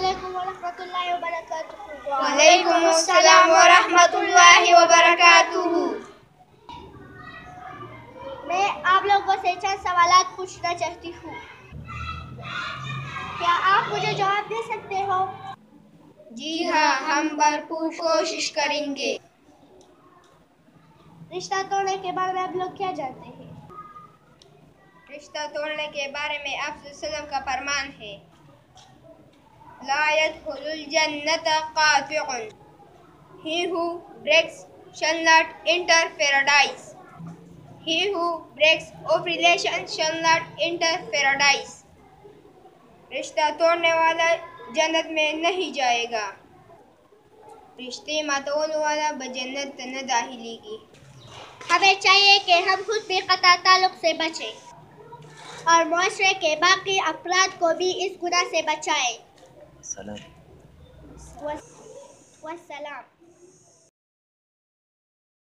علیکم ورحمۃ اللہ وبرکاتہ۔ وعلیکم السلام ورحمۃ اللہ وبرکاتہ۔ میں آپ لوگوں سے چند سوالات پوچھنا چاہتی ہوں، کیا آپ مجھے جواب دے سکتے ہو؟ جی ہاں، ہم بھرپور کوشش کریں گے۔ رشتہ توڑنے کے بارے میں آپ لوگ کیا جانتے ہیں؟ رشتہ توڑنے کے بارے میں آپ صلی اللہ علیہ وسلم کا فرمان ہے، لا يدخل الجنة قاطع. He who breaks shall not enter paradise. He who breaks off relation shall not enter paradise. رشتہ توڑنے والا جنت میں نہیں جائے گا، رشتے ماتول والا بجنت نہ داخلے گی۔ ہمیں چاہیے کہ ہم خود بھی قطع تعلق سے بچیں اور معاشرے کے باقی افراد کو بھی اس گناہ سے بچائیں۔ والسلام۔